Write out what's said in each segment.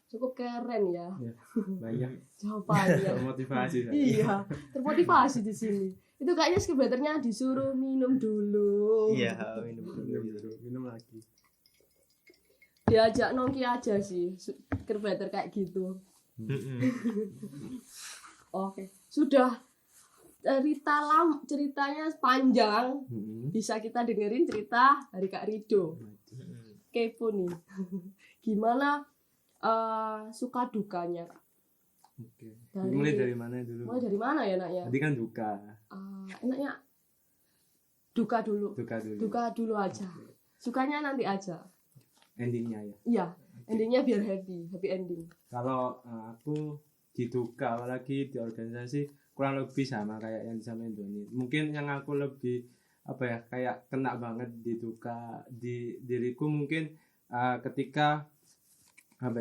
Cukup keren ya. Ya, banyak Jawabannya. motivasi saya. Iya, termotivasi di sini. Itu kayaknya skateballernya disuruh minum dulu. Iya, minum dulu. Minum lagi. Diajak nongki aja sih, skateballer kayak gitu. Oke, sudah ceritanya panjang. Bisa kita dengerin cerita dari Kak Rido. Kepo nih. Gimana suka dukanya? Oke. Dari- Mulai dari mana dulu? Mulai dari mana ya naknya? Tadi kan duka. Enaknya duka dulu. Duka dulu. Duka dulu aja. Sukanya nanti aja. Endingnya ya. Iya, endingnya biar happy ending. Kalau aku di duka apalagi di organisasi kurang lebih sama kayak yang disampaikan Doni. Mungkin yang aku lebih kayak kena banget di duka di diriku mungkin ketika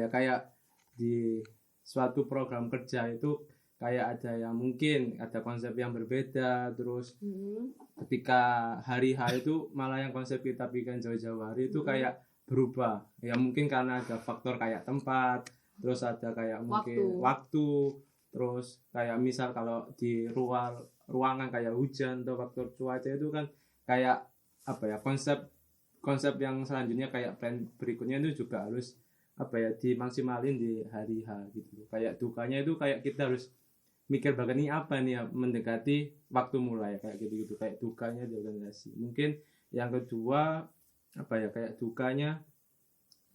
kayak di suatu program kerja itu kayak ada yang mungkin ada konsep yang berbeda, terus ketika hari H itu malah yang konsep kita bikin jauh-jauh hari itu kayak berubah ya, mungkin karena ada faktor kayak tempat, terus ada kayak mungkin waktu, terus kayak misal kalau di ruangan kayak hujan atau faktor cuaca itu kan kayak konsep yang selanjutnya kayak plan berikutnya itu juga harus dimaksimalin di hari H gitu. Kayak dukanya itu kayak kita harus mikir bahkan ini apa nih ya, mendekati waktu mulai kayak gitu kayak dukanya di organisasi. Mungkin yang kedua kayak dukanya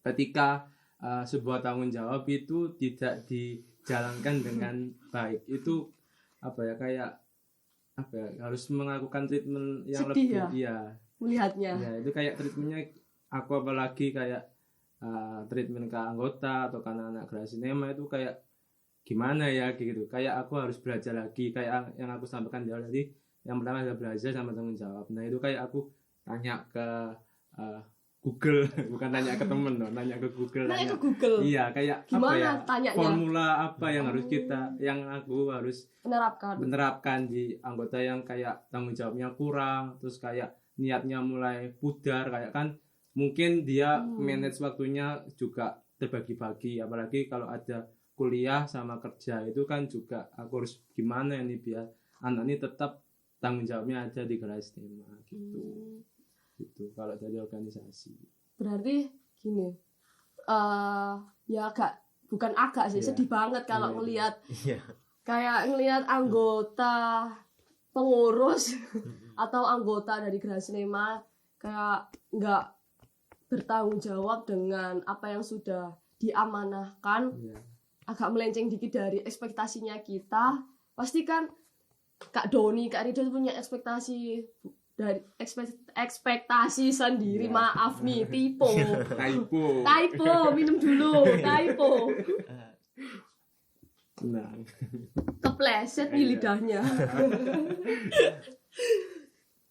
ketika sebuah tanggung jawab itu tidak dijalankan dengan baik. Itu harus melakukan treatment yang sedih lebih ya melihatnya. Ya, itu kayak treatmentnya aku apalagi kayak treatment ke anggota atau ke anak-anak Gerasi Nema itu kayak gimana ya gitu. Kayak aku harus belajar lagi kayak yang aku sampaikan di awal tadi. Yang pertama adalah belajar sama tanggung jawab. Nah, itu kayak aku tanya ke Google, bukan tanya ke temen loh, nanya ke Google. Nanya ke Google. Iya, kayak gimana tanyanya? Formula apa yang harus aku harus menerapkan di anggota yang kayak tanggung jawabnya kurang, terus kayak niatnya mulai pudar, kayak kan mungkin dia manage waktunya juga terbagi-bagi, apalagi kalau ada kuliah sama kerja itu kan juga aku harus gimana ini biar anak ini tetap tanggung jawabnya ada di Gerasi Nema gitu. Gitu kalau dari organisasi. Berarti gini, ya bukan agak sih, sedih banget kalau ngelihat kayak ngelihat anggota pengurus atau anggota dari Gerasi Nema kayak nggak bertanggung jawab dengan apa yang sudah diamanahkan, agak melenceng dikit dari ekspektasinya kita. Pasti kan Kak Doni, Kak Rido punya ekspektasi dari ekspektasi sendiri. Maaf nih, typo, minum dulu, typo. Nah, kepleset nih lidahnya.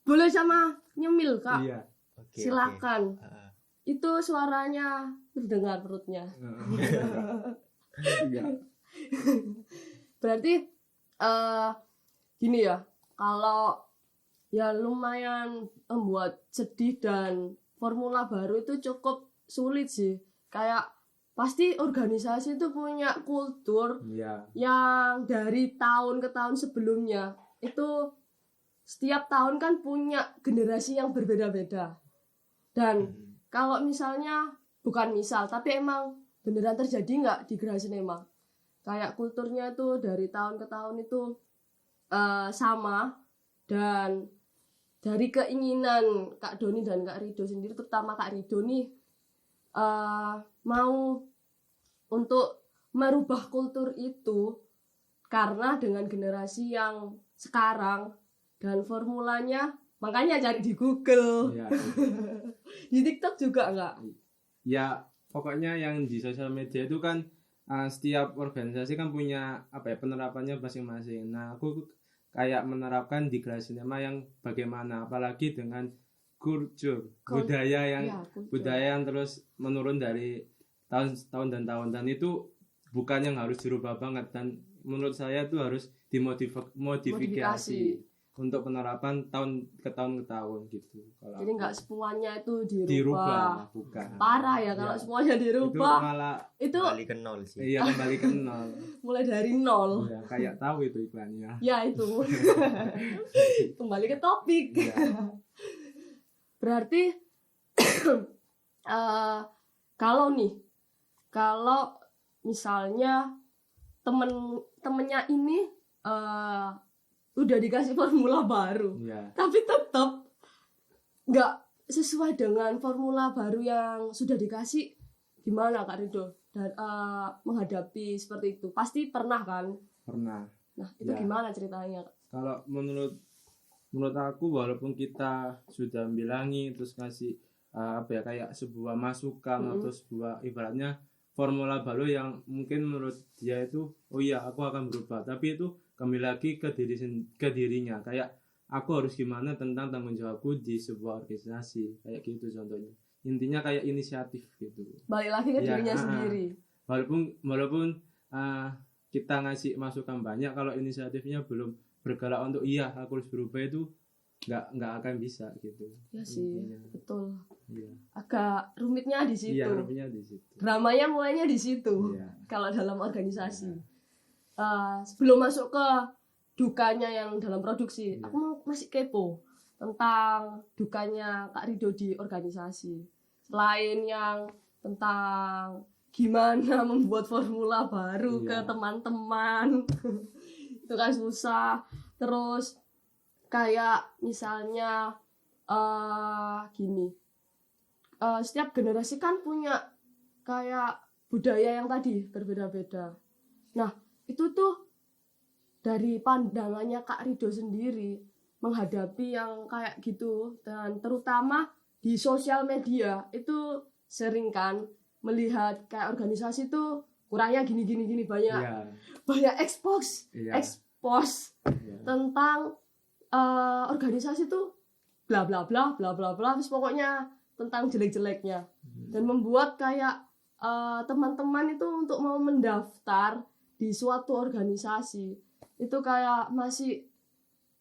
Boleh sama nyemil Kak? Iya. Silakan. Itu suaranya terdengar perutnya. Berarti gini ya, kalau ya lumayan membuat sedih dan formula baru itu cukup sulit sih. Kayak pasti organisasi itu punya kultur yang dari tahun ke tahun sebelumnya itu setiap tahun kan punya generasi yang berbeda-beda. Dan kalau misalnya, bukan misal, tapi emang beneran terjadi nggak di Gerasi Nema? Kayak kulturnya itu dari tahun ke tahun itu sama, dan dari keinginan Kak Doni dan Kak Rido sendiri, terutama Kak Rido nih mau untuk merubah kultur itu karena dengan generasi yang sekarang dan formulanya, makanya cari di Google. Ya. Di TikTok juga enggak? Ya, pokoknya yang di sosial media itu kan setiap organisasi kan punya penerapannya masing-masing. Nah, aku kayak menerapkan di Gerasi Nema yang bagaimana, apalagi dengan budaya yang terus menurun dari tahun dan itu bukan yang harus dirubah banget, dan menurut saya itu harus dimodifikasi. untuk penerapan tahun ke tahun gitu. Kalau Jadi nggak semuanya itu dirubah. dirubah, bukan. Parah ya kalau Ya. semuanya Itu dirubah. malah Itu Kembali ke nol sih. iya kembali ke nol. mulai dari nol. Ya, kayak tahu itu iklannya. Ya itu. Kembali ke topik. Iya. Berarti kalau misalnya temennya ini udah dikasih formula baru, Iya. tapi tetap nggak sesuai dengan formula baru yang sudah dikasih, gimana Kak Rido? Dan menghadapi seperti itu pasti pernah kan? Pernah. Nah itu Ya. gimana ceritanya Kak? Kalau menurut aku walaupun kita sudah bilangi terus ngasih kayak sebuah masukan atau sebuah ibaratnya formula baru yang mungkin menurut dia itu oh iya aku akan berubah, tapi itu kembali lagi ke dirinya, kayak aku harus gimana tentang tanggung jawabku di sebuah organisasi kayak gitu contohnya. Intinya kayak inisiatif gitu. Balik lagi ke Ya, dirinya sendiri. Walaupun kita ngasih masukan banyak, kalau inisiatifnya belum bergerak untuk iya aku harus berubah, itu nggak akan bisa gitu. Ya sih, Intinya. betul. Iya. Agak rumitnya di situ. Iya, rupiahnya di situ. Dramanya mulainya di situ. Iya. Kalau dalam organisasi. Sebelum masuk ke dukanya yang dalam produksi, Iya. aku masih kepo tentang dukanya Kak Rido di organisasi. Selain yang tentang gimana membuat formula baru Iya. ke teman-teman. Itu kan susah. Terus kayak misalnya gini. Setiap generasi kan punya kayak budaya yang tadi berbeda-beda. Nah, itu tuh dari pandangannya Kak Rido sendiri menghadapi yang kayak gitu, dan terutama di sosial media itu sering kan melihat kayak organisasi tuh kurangnya gini banyak Iya. expose Iya. Iya. tentang organisasi tuh bla bla bla bla bla bla, terus pokoknya tentang jelek-jeleknya, dan membuat kayak teman-teman itu untuk mau mendaftar di suatu organisasi itu kayak masih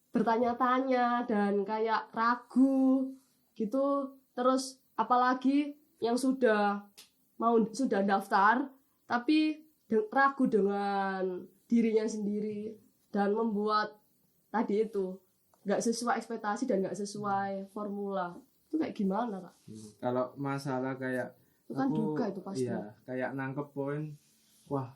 bertanya-tanya dan kayak ragu gitu. Terus apalagi yang sudah daftar tapi ragu dengan dirinya sendiri, dan membuat tadi itu nggak sesuai ekspektasi dan nggak sesuai formula. Itu kayak gimana Kak? Kalau masalah kayak Itu kan duka itu pasti. Iya, kayak nangkep poin wah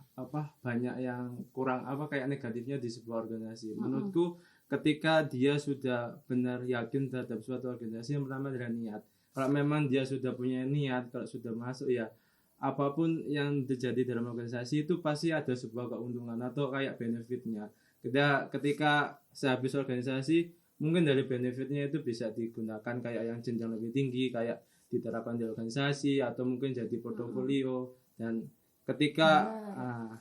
banyak yang kurang kayak negatifnya di sebuah organisasi. Menurutku ketika dia sudah benar yakin terhadap suatu organisasi, yang pertama adalah niat. Kalau memang dia sudah punya niat, kalau sudah masuk ya apapun yang terjadi dalam organisasi itu pasti ada sebuah keuntungan atau kayak benefitnya. Ketika sehabis organisasi mungkin dari benefitnya itu bisa digunakan kayak yang jenjang lebih tinggi, kayak diterapkan di organisasi atau mungkin jadi portofolio. Dan ketika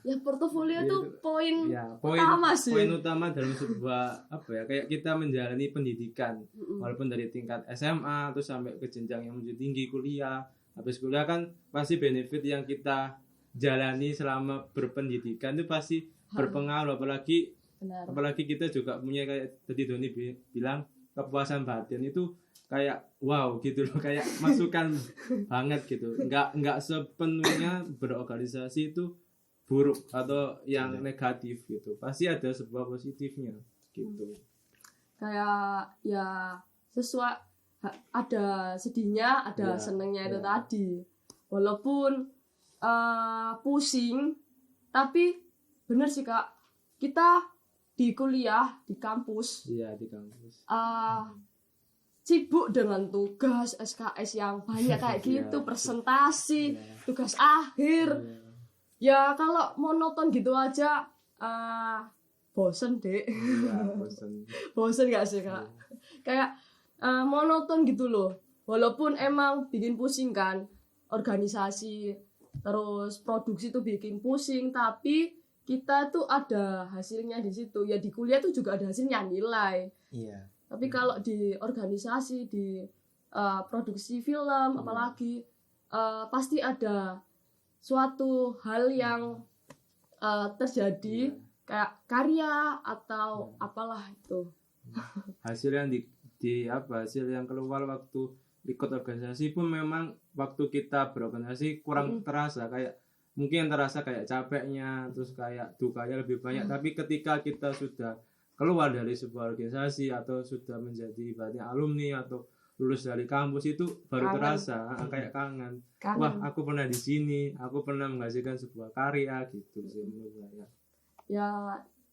Ya portofolio itu tuh poin poin utama sih. poin utama dalam sebuah kayak kita menjalani pendidikan, walaupun dari tingkat SMA terus sampai ke jenjang yang lebih tinggi, kuliah. Habis kuliah kan pasti benefit yang kita jalani selama berpendidikan itu pasti berpengaruh, apalagi kita juga punya kayak tadi Doni bilang kepuasan batin itu kayak wow gitu loh, kayak masukan banget gitu. Nggak sepenuhnya berorganisasi itu buruk atau yang negatif gitu, pasti ada sebuah positifnya gitu. Kayak ya sesuai, ada sedihnya, ada senengnya itu tadi. Walaupun pusing, tapi bener sih Kak, kita di kuliah, di kampus, Iya, di kampus. sibuk dengan tugas SKS yang banyak kayak gitu, presentasi, Iya. tugas akhir. Ya kalau monoton gitu aja bosen deh. Iya, bosen. Bosen gak sih Kak? Kayak monoton gitu loh. Walaupun emang bikin pusing kan organisasi, terus produksi tuh bikin pusing, tapi kita tuh ada hasilnya di situ. Ya di kuliah tuh juga ada hasilnya, nilai. Iya. Tapi kalau di organisasi, di produksi film apalagi pasti ada suatu hal yang terjadi, kayak karya atau apalah itu. hasil yang hasil yang keluar waktu ikut organisasi pun memang waktu kita berorganisasi kurang terasa, kayak mungkin terasa kayak capeknya, terus kayak dukanya lebih banyak. Tapi ketika kita sudah keluar dari sebuah organisasi atau sudah menjadi ibaratnya alumni atau lulus dari kampus, itu baru Kangen. terasa kayak kangen. Wah, aku pernah di sini, aku pernah menghasilkan sebuah karya gitu sih menurut saya. Ya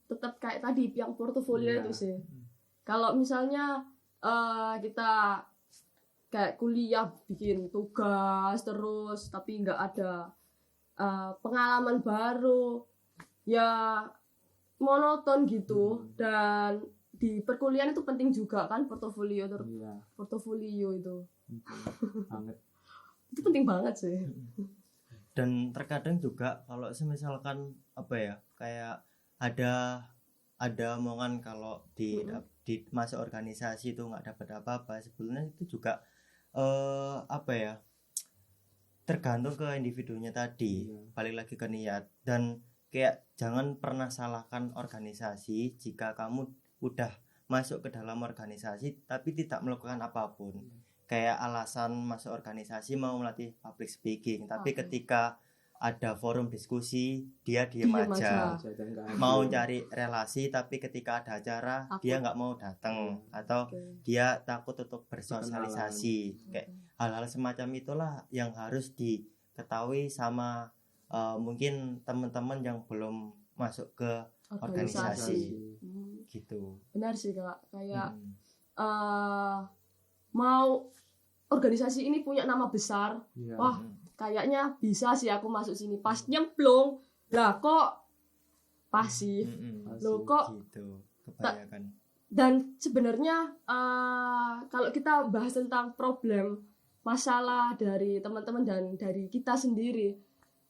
tetap kayak tadi yang portofolio Iya. itu sih. Kalau misalnya kita kayak kuliah bikin tugas terus tapi nggak ada pengalaman baru, ya monoton gitu. Dan di perkuliahan itu penting juga kan portofolio Iya, portofolio itu banget. itu penting banget sih. Dan terkadang juga kalau misalkan apa ya, kayak ada omongan kalau di masa organisasi itu nggak dapat apa-apa. Sebetulnya itu juga apa ya, tergantung ke individunya tadi. Balik lagi ke niat. Dan kayak jangan pernah salahkan organisasi jika kamu udah masuk ke dalam organisasi tapi tidak melakukan apapun. Kayak alasan masuk organisasi mau melatih public speaking, tapi ketika ada forum diskusi dia diem aja. Mau cari relasi tapi ketika ada acara dia nggak mau datang, atau dia takut untuk bersosialisasi. Kayak hal-hal semacam itulah yang harus diketahui sama mungkin teman-teman yang belum masuk ke organisasi. Gitu. Benar sih Kak, kayak mau organisasi ini punya nama besar, wah kayaknya bisa sih aku masuk sini. Pas nyemplung lah kok pasif, loh kok gitu kebanyakan. Dan sebenarnya kalau kita bahas tentang problem masalah dari teman-teman dan dari kita sendiri,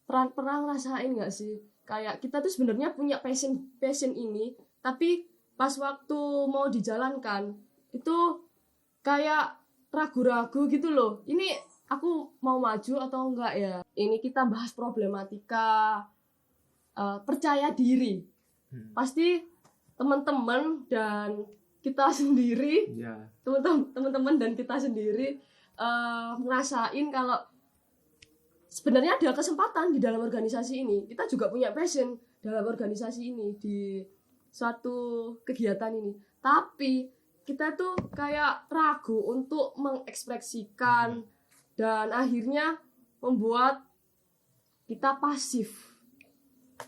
pernah ngerasain nggak sih kayak kita tuh sebenarnya punya passion ini, tapi pas waktu mau dijalankan itu kayak ragu-ragu gitu loh. Ini aku mau maju atau enggak ya? Ini kita bahas problematika percaya diri. Pasti teman-teman dan kita sendiri, teman-teman dan kita sendiri ngerasain kalau sebenarnya ada kesempatan di dalam organisasi ini. Kita juga punya passion dalam organisasi ini, di suatu kegiatan ini. Tapi kita tuh kayak ragu untuk mengekspresikan dan akhirnya membuat kita pasif.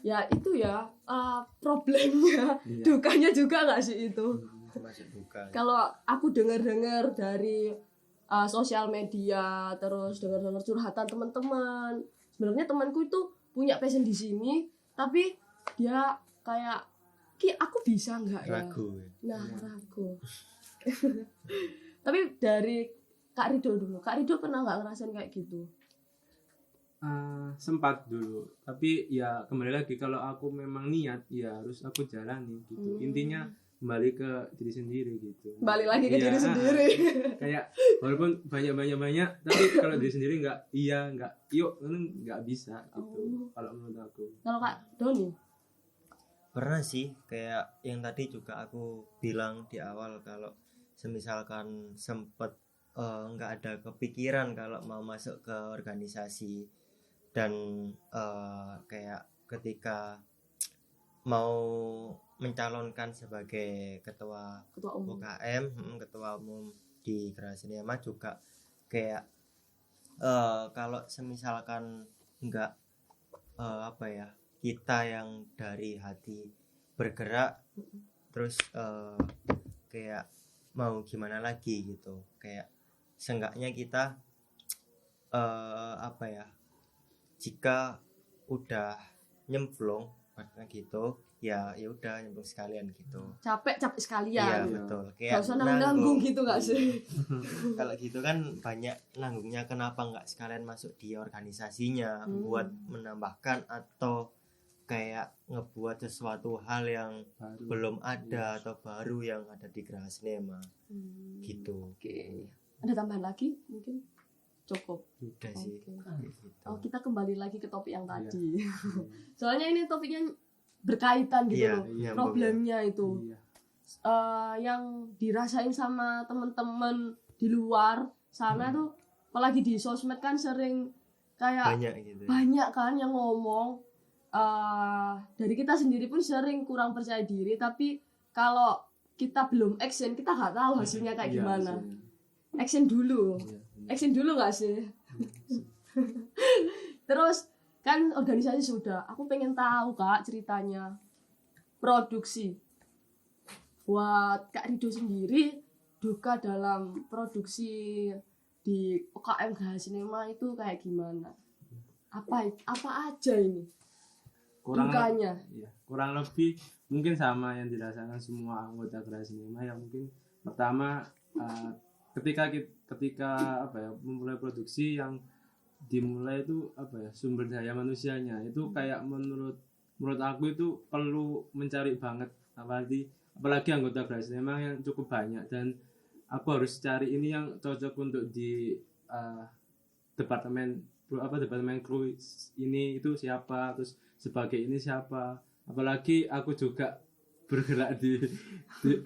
Ya itu ya problemnya, dukanya juga nggak sih itu? Kalau aku dengar dari sosial media, terus dengar curhatan teman-teman, sebenarnya temanku itu punya passion di sini, tapi dia kayak aku bisa nggak ya? Ragu. Ragu. Tapi dari Kak Rido dulu, Kak Rido pernah nggak ngerasain kayak gitu? Sempat dulu, tapi ya kembali lagi, kalau aku memang niat ya harus aku jalani gitu. Intinya kembali ke diri sendiri gitu. Balik lagi ke diri sendiri. Kayak walaupun banyak, tapi kalau diri sendiri nggak yuk nggak bisa gitu. Kalau menurut aku. Kalau Kak Doni? Pernah sih, kayak yang tadi juga aku bilang di awal, kalau semisalkan sempet nggak ada kepikiran kalau mau masuk ke organisasi, dan kayak ketika mau mencalonkan sebagai ketua umum UKM, ketua umum di Geraha Sinema juga kayak kalau semisalkan nggak apa ya, kita yang dari hati bergerak, terus kayak mau gimana lagi gitu. Kayak seenggaknya kita apa ya, jika udah nyemplung gitu ya udah nyemplung sekalian gitu. Capek sekalian. Iya betul. Kayak gak usah nanggung gitu gak sih? Kalau gitu kan banyak nanggungnya, kenapa nggak sekalian masuk di organisasinya, buat menambahkan atau kayak ngebuat sesuatu hal yang baru, belum ada atau baru yang ada di Geraha Sinema gitu. Oke. Ada tambahan lagi mungkin? Cukup. Udah sih. Gitu. Kita kembali lagi ke topik yang tadi. Soalnya ini topiknya berkaitan gitu loh. Problemnya itu. yang dirasain sama temen-temen di luar sana tuh, apalagi di sosmed kan sering kayak banyak gitu. banyak kan yang ngomong, dari kita sendiri pun sering kurang percaya diri, tapi kalau kita belum action kita nggak tahu hasilnya kayak Iya, gimana. hasilnya. Action dulu, Iya, benar. action dulu nggak sih? Terus kan organisasi sudah, aku pengen tahu Kak ceritanya produksi buat Kak Rido sendiri, duka dalam produksi di UKM Gaya Cinema itu kayak gimana? Apa aja ini dukanya? Iya, kurang lebih mungkin sama yang dirasakan semua anggota Gaya Cinema. Yang mungkin pertama ketika apa ya, memulai produksi, yang dimulai itu apa ya, sumber daya manusianya itu kayak menurut aku itu perlu mencari banget, apalagi anggota Gaya Cinema yang cukup banyak, dan aku harus cari ini yang cocok untuk di departemen kru ini itu siapa, terus sebagai ini siapa. Apalagi aku juga bergerak di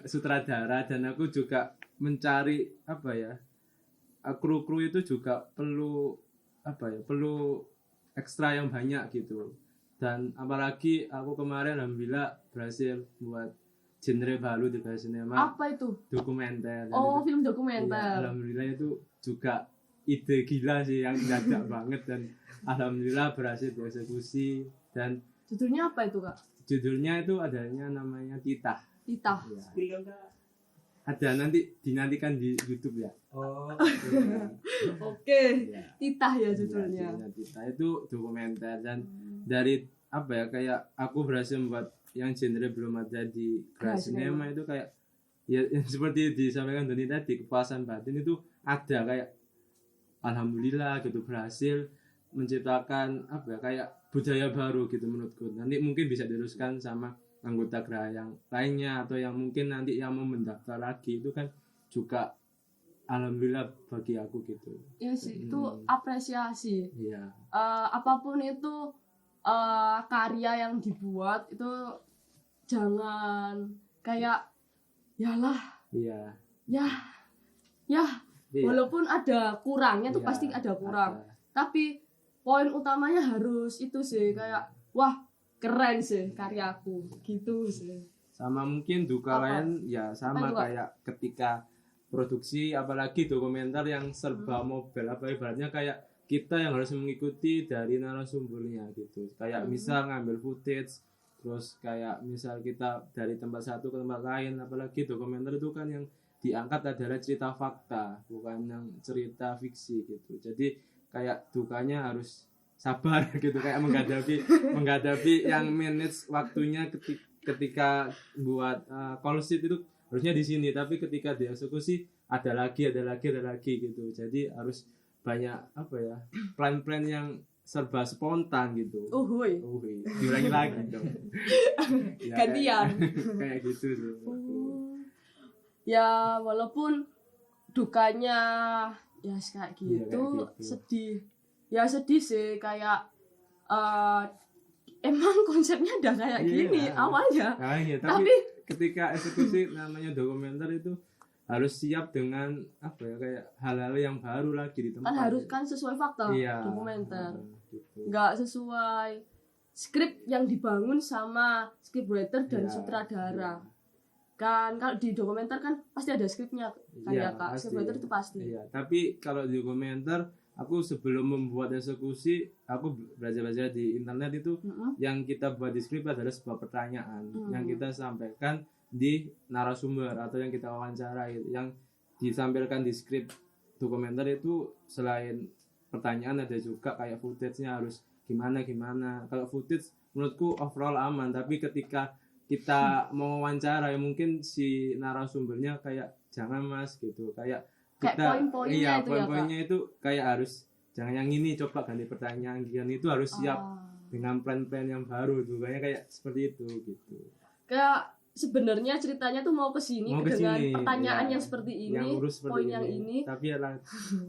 sutradara, dan aku juga mencari apa ya, kru itu juga perlu ekstra yang banyak gitu. Dan apalagi aku kemarin alhamdulillah berhasil buat genre baru di Gaya Cinema. Apa itu? Dokumenter. Oh, itu, film dokumenter. iya, alhamdulillah itu juga ide gila sih yang dadak banget, dan alhamdulillah berhasil dieksekusi. Dan Judulnya apa itu Kak? judulnya itu adanya namanya Titah. Titah. Ya. Ada, nanti dinantikan di YouTube ya. Oh. Oke. Ya. Titah ya judulnya. Titah itu dokumenter, dan dari apa ya, kayak aku berhasil membuat yang genre belum ada di Gaya Gaya Cinema itu kayak ya yang seperti disampaikan Doni tadi, kepuasan batin itu ada, kayak alhamdulillah gitu berhasil menciptakan apa ya, kayak budaya baru gitu menurutku. Nanti mungkin bisa diteruskan sama anggota Gaya yang lainnya, atau yang mungkin nanti yang mau mendaftar lagi, itu kan juga alhamdulillah bagi aku gitu. Iya sih, itu apresiasi. Iya. Apapun itu karya yang dibuat itu jangan kayak yalah Iya. ya Iya. walaupun ada kurangnya tuh Iya, pasti ada kurang, ada. tapi poin utamanya harus itu sih, kayak wah keren sih karyaku gitu sih. Sama mungkin duka Apa? lain ya sama Apa juga? kayak ketika produksi, apalagi dokumenter yang serba mobile, apa ibaratnya kayak kita yang harus mengikuti dari narasumbernya gitu. Kayak misal ngambil footage, terus kayak misal kita dari tempat satu ke tempat lain, apalagi dokumenter itu kan yang diangkat adalah cerita fakta, bukan yang cerita fiksi gitu. Jadi kayak dukanya harus sabar gitu, kayak menghadapi yang manage waktunya ketika buat call sheet itu harusnya di sini, tapi ketika dieksekusi ada lagi gitu. Jadi harus banyak apa ya, plan yang serba spontan gitu. Uhuy. Diulangi lagi dong. Ya, Gantian. kayak gitu sih. Ya walaupun dukanya ya kayak gitu, Iya, kayak gitu. sedih sih, kayak emang konsepnya udah kayak Iya. gini awalnya, Nah, iya, tapi ketika eksekusi namanya dokumenter itu harus siap dengan apa ya, kayak hal-hal yang baru lagi di tempat. kan harus kan sesuai fakta. Iya. Dokumenter Gitu. nggak sesuai skrip yang dibangun sama scriptwriter dan Iya, sutradara. iya. Kan kalau di dokumenter kan pasti ada skripnya kan Iya, ya Kak, pasti. scriptwriter itu pasti. Iya, tapi kalau di dokumenter aku sebelum membuat eksekusi aku belajar di internet itu yang kita buat di skrip adalah sebuah pertanyaan yang kita sampaikan di narasumber atau yang kita wawancarai. Yang ditampilkan di skrip dokumenter itu selain pertanyaan ada juga kayak footage-nya harus gimana. Kalau footage menurutku overall aman, tapi ketika kita mau wawancara ya mungkin si narasumbernya kayak jangan mas gitu, kayak kita poin-poinnya itu ya, poin-poinnya itu kayak harus jangan yang ini, coba ganti pertanyaan, itu harus siap dengan plan-plan yang baru tuh, kayak seperti itu gitu. Kayak sebenarnya ceritanya tuh mau ke sini dengan pertanyaan ya, yang seperti ini, yang urus seperti poin yang ini, tapi ya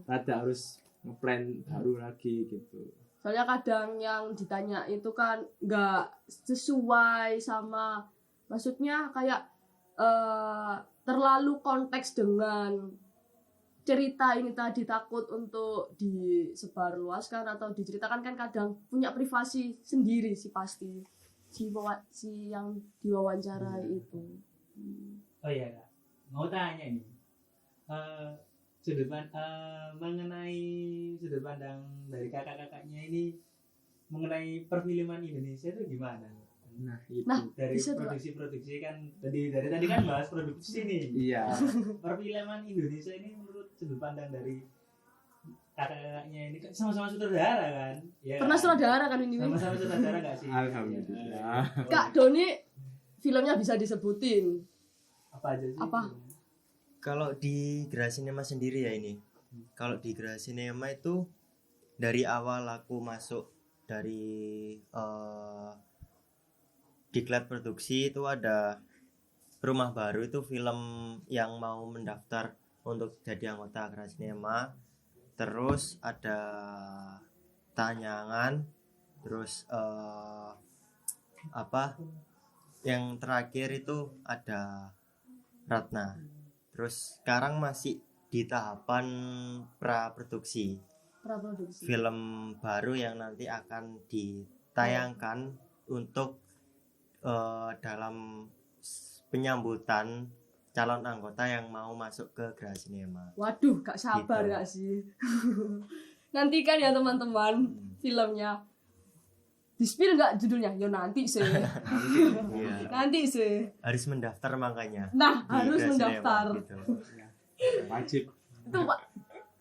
rada harus ngeplan baru lagi gitu. soalnya kadang yang ditanya itu kan nggak sesuai sama, maksudnya kayak terlalu konteks dengan cerita ini tadi, takut untuk disebarluaskan atau diceritakan, kan kadang punya privasi sendiri sih pasti si yang diwawancarai itu. Oh iya Kak, mau tanya nih, mengenai sudut pandang dari kakak-kakaknya ini mengenai perfilman Indonesia itu gimana? Nah, itu. Nah, Dari bisa tuh, Kak. produksi-produksi kan dari tadi kan bahas produksi nih. Iya. Perfilman Indonesia ini menurut sudut pandang dari kakak-kakaknya ini kan sama-sama sutradara kan? Ya, Pernah sutradara kan ini? sama-sama sutradara gak sih? Alhamdulillah. Kak Doni, filmnya bisa disebutin Apa aja sih? Apa? Kalau di Geraha Cinema sendiri ya ini. Kalau di Geraha Cinema itu dari awal aku masuk dari diklat produksi itu ada Rumah Baru, itu film yang mau mendaftar untuk jadi anggota Geraha Cinema. Terus ada Tanyangan, terus yang terakhir itu ada Ratna. Terus sekarang masih di tahapan praproduksi film baru yang nanti akan ditayangkan untuk dalam penyambutan calon anggota yang mau masuk ke Geraha Cinema. Waduh, gak sabar Gitu. gak sih? Nantikan ya teman-teman filmnya. Di-spill gak judulnya? Ya nanti sih. Iya. Nanti sih. Harus mendaftar makanya. Nah, di harus Geraha mendaftar. Cinema, gitu. Wajib. Itu Pak,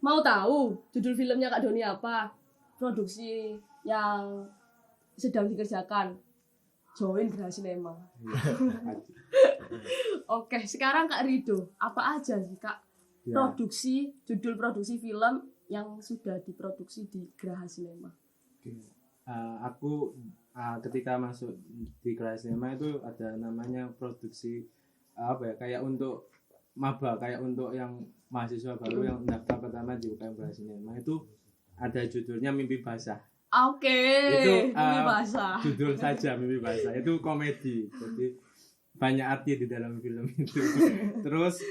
mau tahu judul filmnya Kak Doni apa? Produksi yang sedang dikerjakan. Join Geraha Cinema. Iya, wajib. Oke, sekarang Kak Rido, apa aja sih Kak Ya. judul produksi film yang sudah diproduksi di Geraha Cinema? Oke. Aku ketika masuk di Geraha Cinema itu ada namanya produksi kayak untuk maba, kayak untuk yang mahasiswa baru yang daftar pertama di UKM Geraha Cinema itu ada judulnya Mimpi Basah. Oke, Itu, ini bahasa. Judul saja Mimpi Basah, itu komedi, jadi banyak arti di dalam film itu. Terus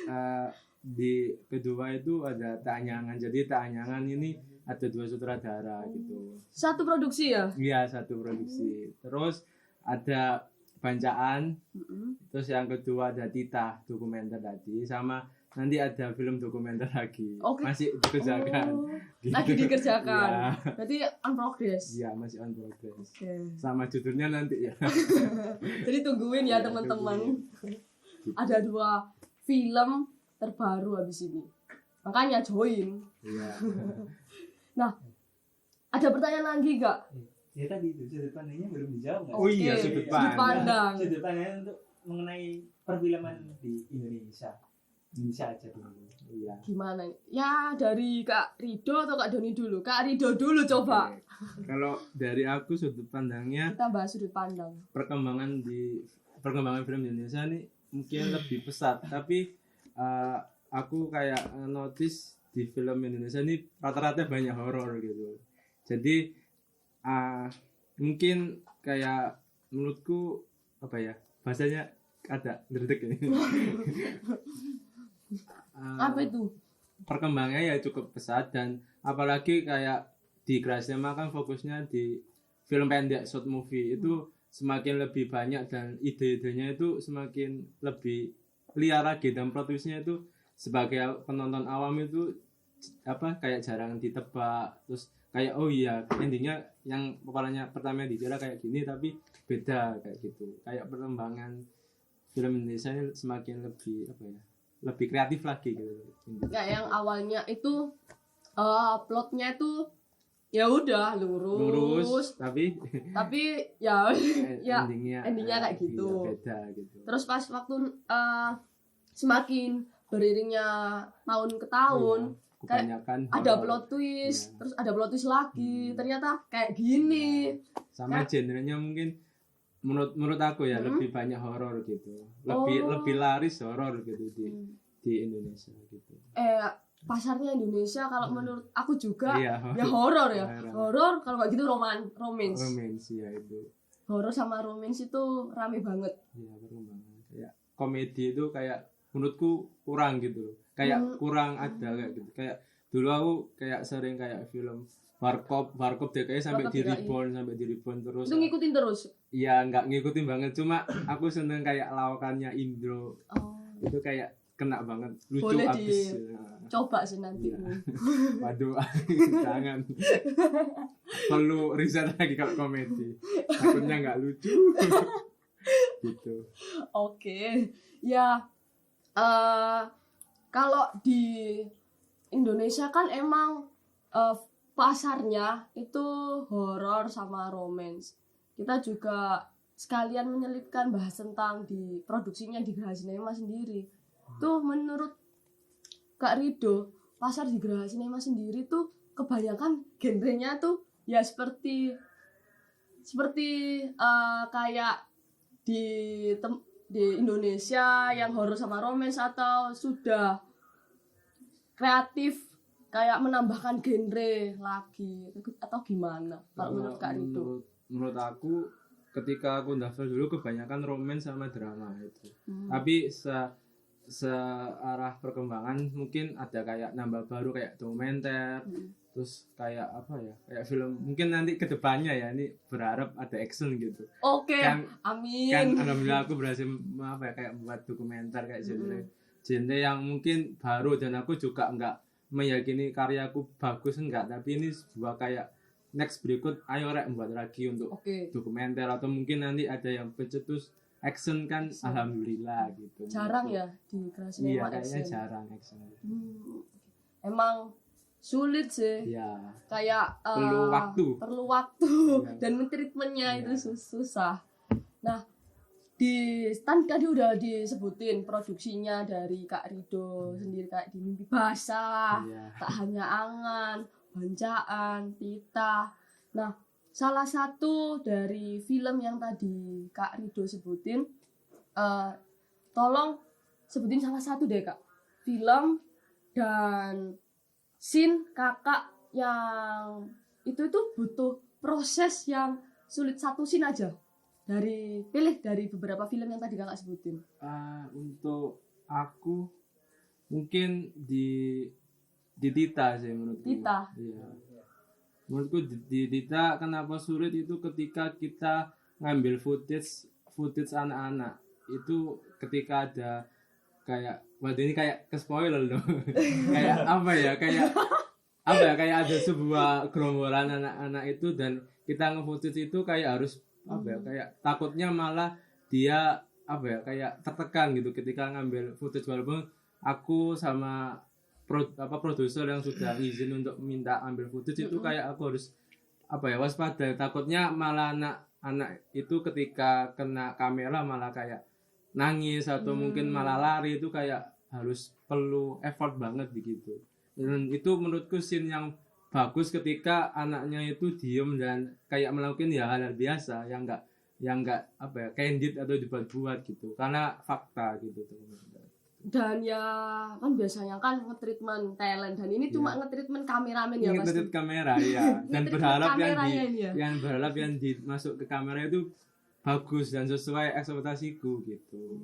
di kedua itu ada Tanyangan, jadi Tanyangan ini ada 2 sutradara gitu. Satu produksi ya? Iya, satu produksi. Terus ada Bancaan, terus yang kedua ada Titah, dokumenter tadi, sama nanti ada film dokumenter lagi. Oke. Masih dikerjakan. Oh, Gitu. lagi dikerjakan. Iya. Berarti on progress. Iya, masih on progress. Oke. Sama judulnya nanti ya. Jadi tungguin ya Iya, teman-teman. tungguin. Ada 2 film terbaru habis ini. Makanya join. Iya. Nah, ada pertanyaan lagi gak? Ya tadi itu sudut pandangnya belum dijawab nggak? Oh iya, Oke, sudut pandang. pandang. Sudut pandangnya untuk mengenai perfilman di Indonesia. Indonesia aja dulu. Iya. Gimana? Ya dari Kak Rido atau Kak Doni dulu? Kak Rido dulu coba. Oke. Kalau dari aku sudut pandangnya Kita bahas sudut pandang. perkembangan film Indonesia ini mungkin lebih pesat, tapi aku kayak notice di film Indonesia ini rata-rata banyak horor gitu. Jadi mungkin kayak menurutku bahasanya ada ngerdek ini. Apa itu? Perkembangannya ya cukup pesat, dan apalagi kayak di Geraha Cinema kan fokusnya di film pendek, short movie itu semakin lebih banyak dan ide-idenya itu semakin lebih liar lagi, dan produksinya itu sebagai penonton awam itu kayak jarang ditebak, terus kayak oh iya endingnya yang kepalanya pertama dikira kayak gini tapi beda kayak gitu. Kayak perkembangan film Indonesia ini semakin lebih lebih kreatif lagi gitu. Kayak yang awalnya itu plotnya itu ya udah lurus tapi ya ya endingnya kayak gitu. iya, beda gitu. terus pas waktu semakin beriringnya tahun ke tahun Iya, kebanyakan ada horor. plot twist, Iya. terus ada plot twist lagi, ternyata kayak gini. Sama genrenya mungkin menurut aku ya lebih banyak horor gitu, lebih laris horor gitu di Indonesia gitu. Pasarnya Indonesia kalau menurut aku juga Iya, ya horor ya. Horor. Horor kalau nggak gitu romance. Romance ya itu. Horor sama romance itu rame banget. Iya, perkembangan kayak komedi itu kayak menurutku kurang gitu, kayak kurang ada kayak gitu. Kayak dulu aku kayak sering kayak film Warkop DKI sampai Warkop di DKI. reborn terus. Itu ngikutin terus. Iya, nggak ngikutin banget, cuma aku seneng kayak lawakannya Indro. Oh, Itu kayak kena banget, lucu Boleh abis. coba sih nanti. Iya. Waduh, jangan. Perlu riset lagi kalau komedi. Takutnya nggak lucu. Gitu. Oke. Ya, kalau di Indonesia kan emang pasarnya itu horor sama romance. Kita juga sekalian menyelipkan bahas tentang di produksinya di Geraha Cinema sendiri. Tuh menurut Kak Rido, pasar di Geraha Cinema sendiri tuh kebanyakan genrenya tuh ya seperti kayak di Indonesia yang horor sama romance, atau sudah kreatif kayak menambahkan genre lagi atau gimana kalau menurut Kak Rido? Menurut aku ketika aku daftar dulu kebanyakan romance sama drama itu. Tapi searah perkembangan mungkin ada kayak nambah baru kayak dokumenter, terus kayak apa ya, kayak film. Mungkin nanti kedepannya ya, ini berharap ada action gitu. Oke, Kan amin. alhamdulillah aku berhasil apa ya, kayak buat dokumenter kayak genre yang mungkin baru, dan aku juga enggak meyakini karyaku bagus enggak, tapi ini sebuah kayak next berikut, ayo rek buat lagi untuk Oke. dokumenter, atau mungkin nanti ada yang pencetus action kan, alhamdulillah gitu. Jarang ya di Geraha Cinema Iya, kayaknya action. jarang action. Emang sulit sih. Iya. Kayak Perlu waktu. Iya. Dan treatmentnya Iya. itu susah. Nah, tadi udah disebutin produksinya dari Kak Rido sendiri, kayak di Mimpi Basah, Iya. Tak Hanya Angan, Bancaan, Tita. Nah, salah satu dari film yang tadi Kak Rido sebutin, tolong sebutin salah satu deh Kak, film dan scene kakak yang itu butuh proses yang sulit, satu scene aja. Pilih dari beberapa film yang tadi kakak sebutin. Untuk aku mungkin di Tita sih menurutku. Tita. Iya. Menurutku di Tita kenapa sulit itu ketika kita ngambil footage anak-anak itu, ketika ada kayak, waduh ini kayak ke spoiler loh. kayak ada sebuah gerombolan anak-anak itu, dan kita nge-footage itu kayak harus kayak takutnya malah dia kayak tertekan gitu ketika ngambil footage, walaupun aku sama produser yang sudah izin untuk minta ambil footage itu kayak aku harus waspada, takutnya malah anak itu ketika kena kamera malah kayak nangis atau mungkin malah lari, itu kayak harus perlu effort banget begitu. Dan itu menurutku scene yang bagus ketika anaknya itu diem dan kayak melakukan hal biasa yang enggak candid atau dibuat-buat gitu, karena fakta gitu tuh. Dan ya kan biasanya kan nge-treatment talent, dan ini cuma nge-treatment kameramen ya pasti. Nge-treat kamera ya, dan berharap yang masuk ke kamera itu bagus dan sesuai ekspektasiku gitu.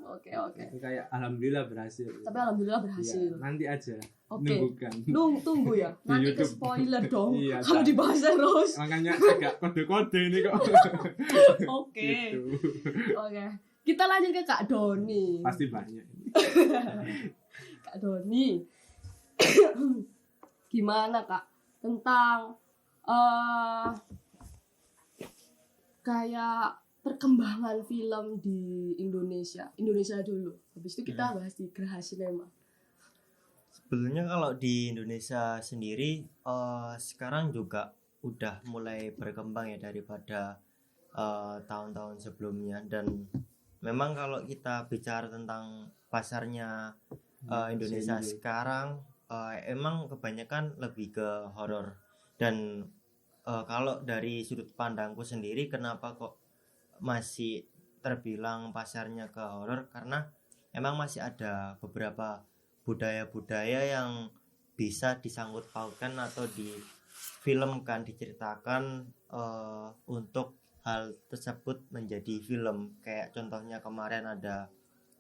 Oke. Itu kayak alhamdulillah berhasil. Tapi alhamdulillah berhasil. Ya, nanti aja. Oke. Nunggukan. Tunggu ya. Nanti ke YouTube. spoiler dong. Iya, Kalau dibahas terus. Makanya agak kode-kode ini kok. Oke. Gitu. Oke. Kita lanjut ke Kak Doni. Pasti banyak. Kak Doni. Gimana Kak tentang kayak perkembangan film di Indonesia dulu. Habis itu kita bahas di Geraha Cinema. Sebenarnya kalau di Indonesia sendiri sekarang juga udah mulai berkembang ya daripada tahun-tahun sebelumnya, dan memang kalau kita bicara tentang pasarnya Indonesia sekarang emang kebanyakan lebih ke horor. Dan kalau dari sudut pandangku sendiri, kenapa kok masih terbilang pasarnya ke horor, karena emang masih ada beberapa budaya-budaya yang bisa disangkut pautkan atau difilmkan, diceritakan untuk hal tersebut menjadi film. Kayak contohnya kemarin ada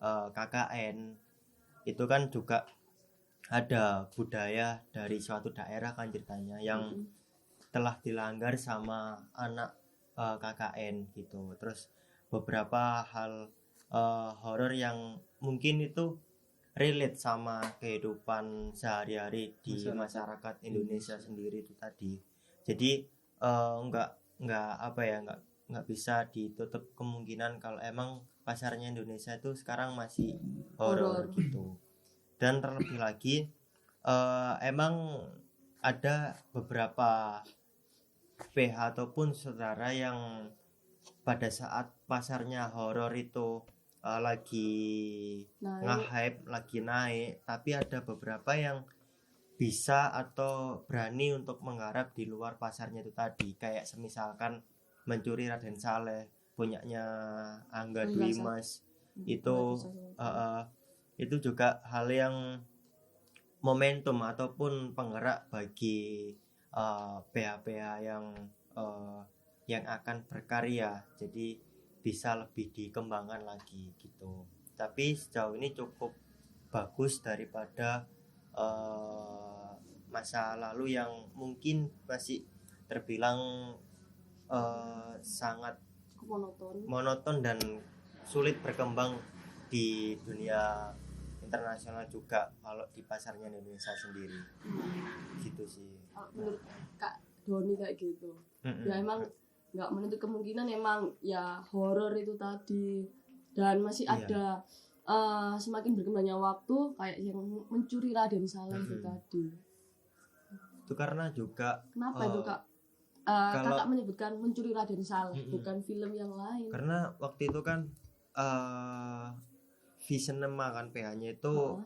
KKN itu kan juga ada budaya dari suatu daerah kan ceritanya yang telah dilanggar sama anak KKN gitu. Terus beberapa hal horor yang mungkin itu relate sama kehidupan sehari-hari di masyarakat Indonesia sendiri itu tadi. Jadi nggak apa ya, nggak bisa ditutup kemungkinan kalau emang pasarnya Indonesia itu sekarang masih horor gitu. Dan terlebih lagi emang ada beberapa PH ataupun saudara yang pada saat pasarnya horor itu lagi nge-hype, lagi naik, tapi ada beberapa yang bisa atau berani untuk menggarap di luar pasarnya itu tadi, kayak semisalkan Mencuri Raden Saleh punyanya Angga Dwi Mas itu juga hal yang momentum ataupun penggerak bagi PH-PH yang akan berkarya, jadi bisa lebih dikembangkan lagi gitu. Tapi sejauh ini cukup bagus daripada masa lalu yang mungkin masih terbilang sangat monoton dan sulit berkembang di dunia internasional juga kalau di pasarnya Indonesia sendiri. Gitu sih. Menurut Kak Doni kayak gitu. Ya emang nggak menutup kemungkinan emang ya horor itu tadi, dan masih ada semakin berkembangnya waktu kayak yang Mencuri Raden Saleh itu tadi. Itu karena juga kenapa itu Kak? Kakak menyebutkan Mencuri Raden Saleh, bukan film yang lain. Karena waktu itu kan Visinema kan PH-nya itu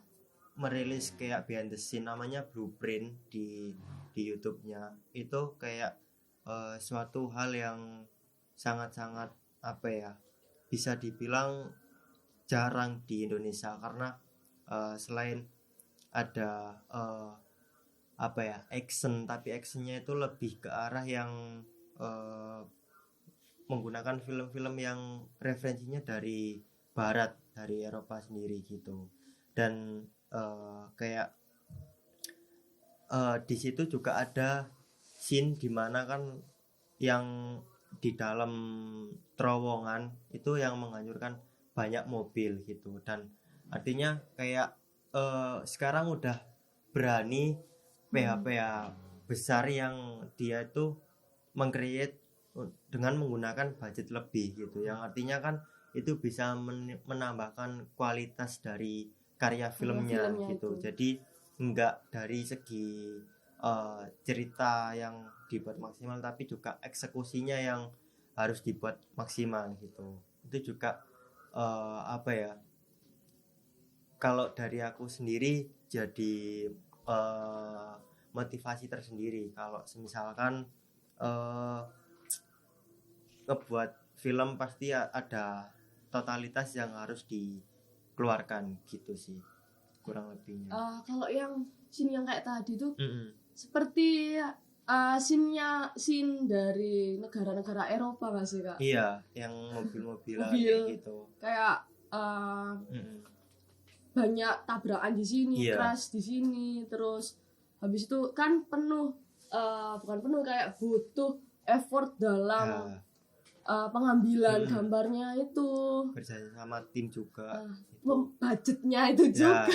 merilis kayak behind the scene namanya Blueprint di YouTube-nya. Itu kayak suatu hal yang sangat-sangat apa ya, bisa dibilang jarang di Indonesia, karena selain ada apa ya, action, tapi actionnya itu lebih ke arah yang menggunakan film-film yang referensinya dari barat, dari Eropa sendiri gitu. Dan kayak di situ juga ada scene dimana kan yang di dalam terowongan itu yang menghancurkan banyak mobil gitu. Dan artinya kayak sekarang udah berani PH-PH besar yang dia itu meng-create dengan menggunakan budget lebih gitu, yang artinya kan itu bisa menambahkan kualitas dari karya filmnya gitu. Jadi enggak dari segi cerita yang dibuat maksimal, tapi juga eksekusinya yang harus dibuat maksimal gitu. Itu juga apa ya, kalau dari aku sendiri jadi motivasi tersendiri kalau misalkan ngebuat film pasti ada totalitas yang harus dikeluarkan gitu sih kurang lebihnya. Kalau yang scene yang kayak tadi tuh seperti scene dari negara-negara Eropa nggak sih Kak? Iya, yang mobil-mobilan gitu. Kayak banyak tabrakan di sini, crash di sini, terus habis itu kan penuh bukan penuh, kayak butuh effort dalam pengambilan gambarnya itu, kerja sama tim juga, budgetnya itu juga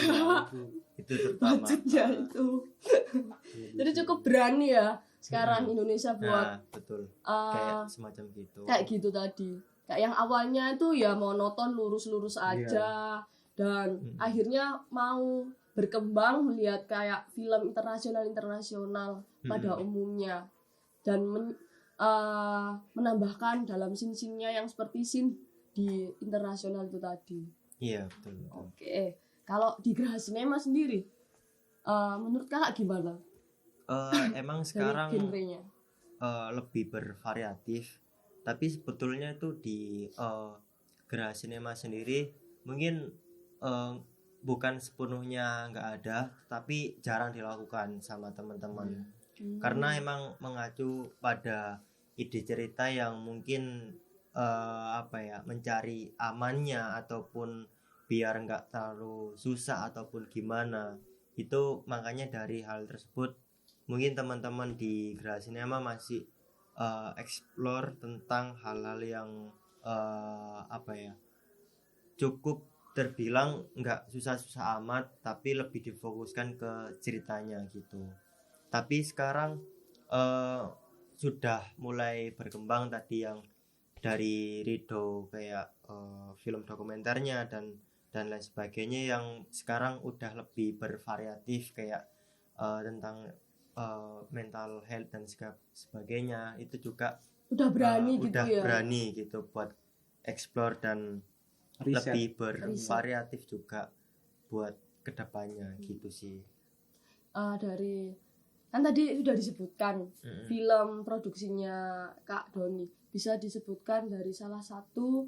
itu terutama budgetnya itu. Jadi cukup berani ya sekarang Indonesia buat betul kayak semacam gitu, kayak gitu tadi, kayak yang awalnya itu ya monoton lurus-lurus aja, dan akhirnya mau berkembang melihat kayak film internasional pada umumnya, dan menambahkan dalam scene-scene-nya yang seperti scene di internasional itu tadi. Iya betul. Oke, kalau di Geraha Cinema sendiri menurut kakak gimana? Emang sekarang genrenya lebih bervariatif, tapi sebetulnya itu di Geraha Cinema sendiri mungkin bukan sepenuhnya nggak ada, tapi jarang dilakukan sama teman-teman. Karena emang mengacu pada ide cerita yang mungkin apa ya, mencari amannya ataupun biar nggak terlalu susah ataupun gimana. Itu makanya dari hal tersebut mungkin teman-teman di Geraha Cinema masih explore tentang hal-hal yang apa ya, cukup terbilang nggak susah-susah amat, tapi lebih difokuskan ke ceritanya gitu. Tapi sekarang sudah mulai berkembang tadi yang dari Rido kayak film dokumenternya dan lain sebagainya, yang sekarang udah lebih bervariatif kayak tentang mental health dan sebagainya. Itu juga Udah berani gitu udah ya. berani gitu buat explore dan Riset. lebih bervariatif juga buat kedepannya gitu sih. Dari kan tadi sudah disebutkan film produksinya Kak Doni, bisa disebutkan dari salah satu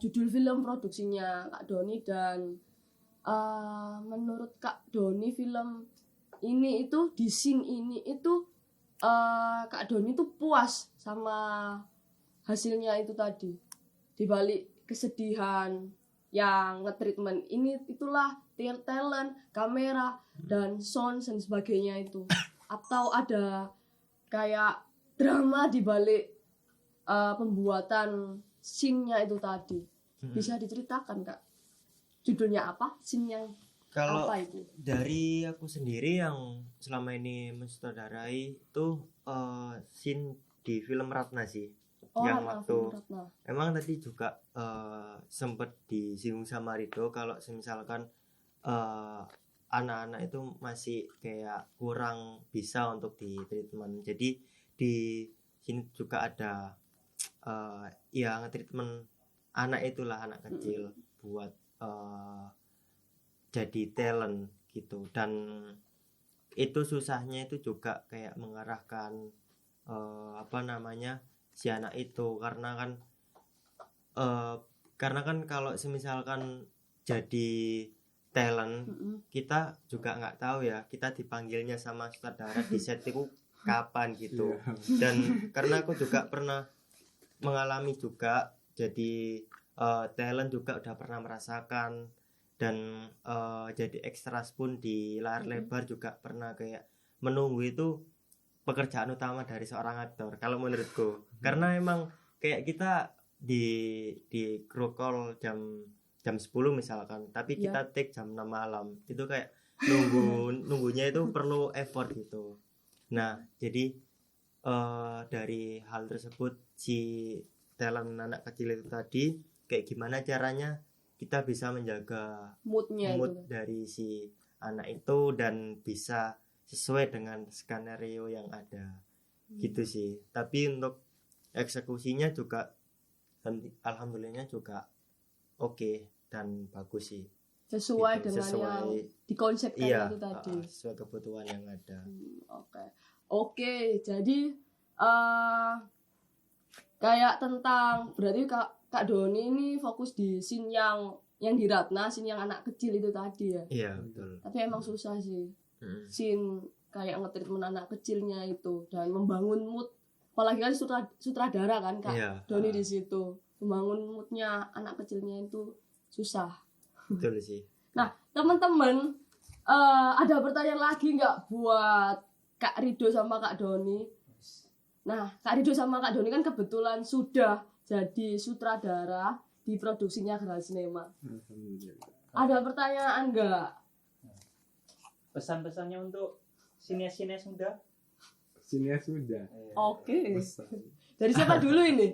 judul film produksinya Kak Doni, dan menurut Kak Doni film ini itu di scene ini itu Kak Doni itu puas sama hasilnya itu tadi, dibalik kesedihan yang nge-treatment ini, itulah talent, kamera dan sound dan sebagainya itu, atau ada kayak drama dibalik pembuatan scene-nya itu tadi. Bisa diceritakan Kak, judulnya apa, scene yang Kalau apa itu? dari aku sendiri yang selama ini mensutradarai itu scene di film Ratna sih. Yang waktu emang tadi juga sempet disinggung sama Rido kalau misalkan anak-anak itu masih kayak kurang bisa untuk di treatment. Jadi di sini juga ada ya nge-treatment anak itulah, anak kecil buat jadi talent gitu. Dan itu susahnya itu juga kayak mengarahkan apa namanya si anak itu, karena kan kalau misalkan jadi talent kita juga nggak tahu ya kita dipanggilnya sama sutradara di set itu kapan gitu. Dan karena aku juga pernah mengalami juga jadi talent juga udah pernah merasakan, dan jadi ekstras pun di layar lebar juga pernah kayak menunggu itu pekerjaan utama dari seorang aktor kalau menurutku. Karena emang kayak kita di crew call jam 10 misalkan, tapi kita take jam 6 malam, itu kayak nunggunya itu perlu effort gitu. Nah jadi dari hal tersebut si talent anak kecil itu tadi kayak gimana caranya kita bisa menjaga mood dari si anak itu dan bisa sesuai dengan skenario yang ada gitu sih. Tapi untuk eksekusinya juga alhamdulillahnya juga oke dan bagus sih, sesuai gitu. dengan yang dikonsepkan itu tadi, sesuai kebutuhan yang ada. Oke, jadi kayak tentang berarti Kak Doni ini fokus di scene yang di Ratna, scene yang anak kecil itu tadi ya. Iya betul. Tapi emang susah sih scene kayak nge-treatment anak kecilnya itu dan membangun mood, apalagi kan sutradara kan Kak Doni di situ, membangun moodnya anak kecilnya itu susah. Betul sih. Nah teman-teman, ada pertanyaan lagi nggak buat Kak Rido sama Kak Doni? Nah Kak Rido sama Kak Doni kan kebetulan sudah jadi sutradara di produksinya Geraha Cinema. Ada pertanyaan nggak? Pesan-pesannya untuk sinias-sinias muda? Sinias muda. Oke. Dari siapa dulu ini?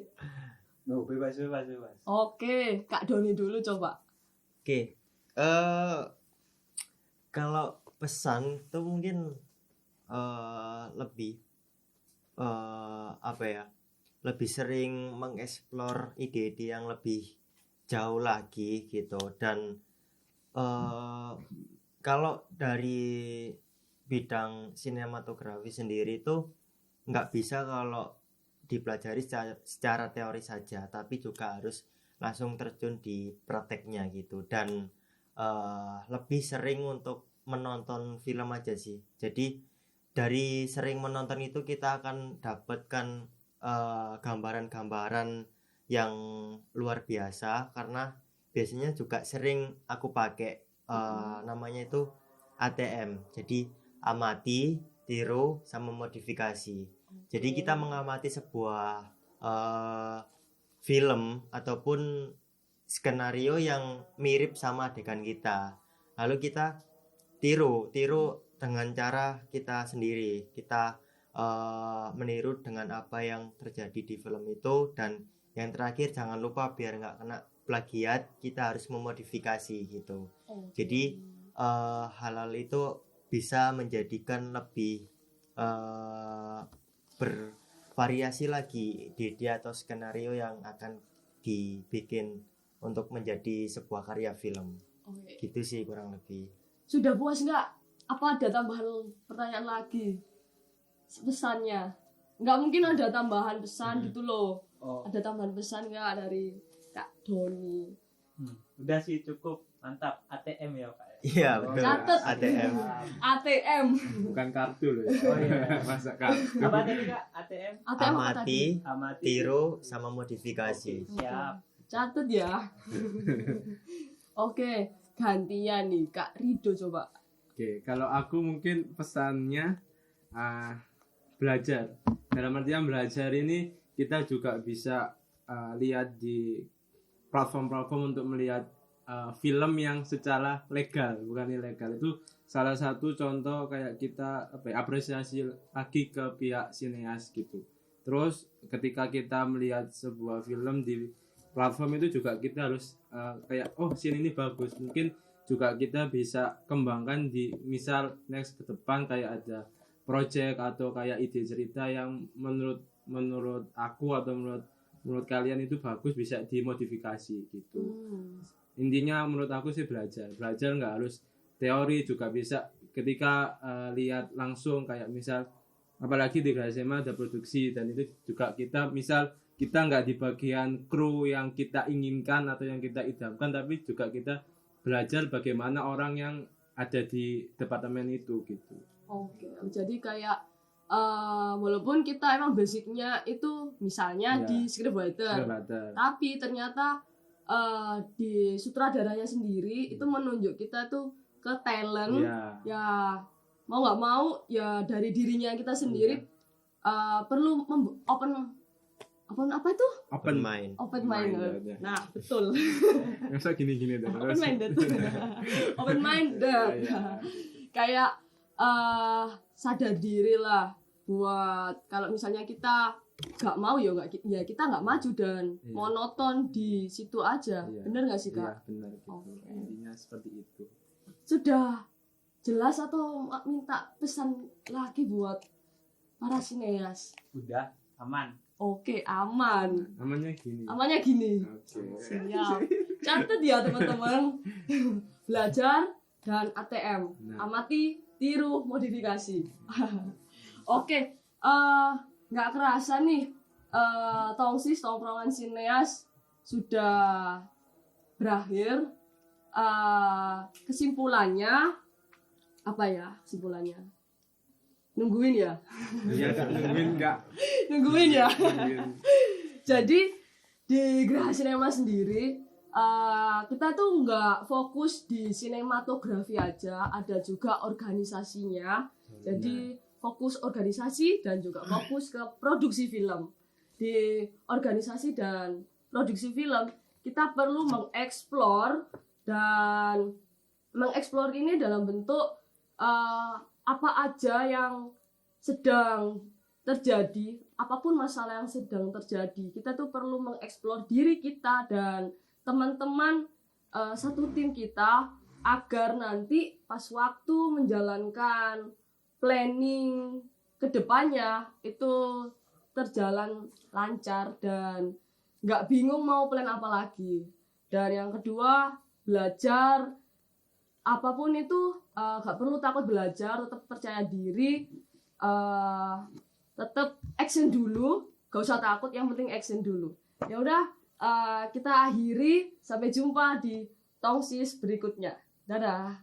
Bebas. Oke, Kak Doni dulu coba. Oke. Kalau pesan tuh mungkin lebih apa ya? Lebih sering mengeksplor ide-ide yang lebih jauh lagi gitu. Dan kalau dari bidang sinematografi sendiri itu nggak bisa kalau dipelajari secara teori saja, tapi juga harus langsung terjun di prakteknya gitu. Dan lebih sering untuk menonton film aja sih. Jadi dari sering menonton itu kita akan dapatkan gambaran-gambaran yang luar biasa, karena biasanya juga sering aku pakai namanya itu ATM. Jadi amati, tiru, sama modifikasi. Jadi kita mengamati sebuah film ataupun skenario yang mirip sama adegan kita. Lalu kita tiru dengan cara kita sendiri. Kita meniru dengan apa yang terjadi di film itu, dan yang terakhir jangan lupa biar nggak kena plagiat, kita harus memodifikasi gitu. Jadi hal-hal itu bisa menjadikan lebih bervariasi lagi ide atau skenario yang akan dibikin untuk menjadi sebuah karya film. Gitu sih kurang lebih. Sudah puas nggak? Apa ada tambahan pertanyaan lagi? Pesannya? Nggak mungkin ada tambahan pesan gitu loh. Ada tambahan pesan nggak dari Kak Doni? Udah sih cukup, mantap. ATM ya Pak. Iya betul. Catet. ATM. ATM. Bukan kartu loh. Oh iya. Masa kartu. Apa tadi Kak? ATM? ATM apa tadi? Amati. Tiru, sama modifikasi. Siap. Catet ya. Oke, gantian nih Kak Rido coba. Oke, kalau aku mungkin pesannya belajar. Dalam artian belajar ini kita juga bisa lihat di platform-platform untuk melihat film yang secara legal, bukan ilegal. Itu salah satu contoh kayak kita apresiasi lagi ke pihak sineas gitu. Terus ketika kita melihat sebuah film di platform itu juga kita harus kayak scene ini bagus. Mungkin juga kita bisa kembangkan di misal next ke depan kayak ada project atau kayak ide cerita yang menurut aku atau menurut kalian itu bagus, bisa dimodifikasi gitu. Intinya menurut aku sih belajar nggak harus teori, juga bisa ketika lihat langsung kayak misal apalagi di SMA ada produksi, dan itu juga kita misal kita nggak di bagian kru yang kita inginkan atau yang kita idamkan, tapi juga kita belajar bagaimana orang yang ada di departemen itu gitu. Oke, jadi kayak walaupun kita emang basicnya itu misalnya di scriptwriter, tapi ternyata di sutradaranya sendiri itu menunjuk kita tuh ke talent, ya mau nggak mau ya dari dirinya kita sendiri perlu open mind. Nah betul. Masa gini deh. Open minded. Kayak sadar diri lah buat kalau misalnya kita nggak mau ya kita nggak maju dan monoton di situ aja. Bener nggak sih Kak? Iya benar gitu. Intinya seperti itu. Sudah jelas atau minta pesan lagi buat para sineas? Udah aman. Oke, aman. Amannya gini. Oke. Siap. Catat ya teman-teman. Belajar dan ATM. Amati, tiru, modifikasi. Oke, nggak kerasa nih tongkrongan sineas sudah berakhir. Kesimpulannya apa ya? Nungguin ya? Iya, Nungguin ya. Jadi di Geraha Sinema sendiri kita tuh nggak fokus di sinematografi aja, ada juga organisasinya. Jadi fokus organisasi dan juga fokus ke produksi film. Di organisasi dan produksi film kita perlu mengeksplor, dan mengeksplor ini dalam bentuk apa aja yang sedang terjadi, apapun masalah yang sedang terjadi, kita tuh perlu mengeksplor diri kita dan teman-teman satu tim kita agar nanti pas waktu menjalankan planning kedepannya itu terjalan lancar dan nggak bingung mau plan apa lagi. Dan yang kedua, belajar apapun itu gak perlu takut belajar, tetap percaya diri, tetap action dulu, gak usah takut, yang penting action dulu. Ya udah, kita akhiri, sampai jumpa di Tongsis berikutnya. Dadah.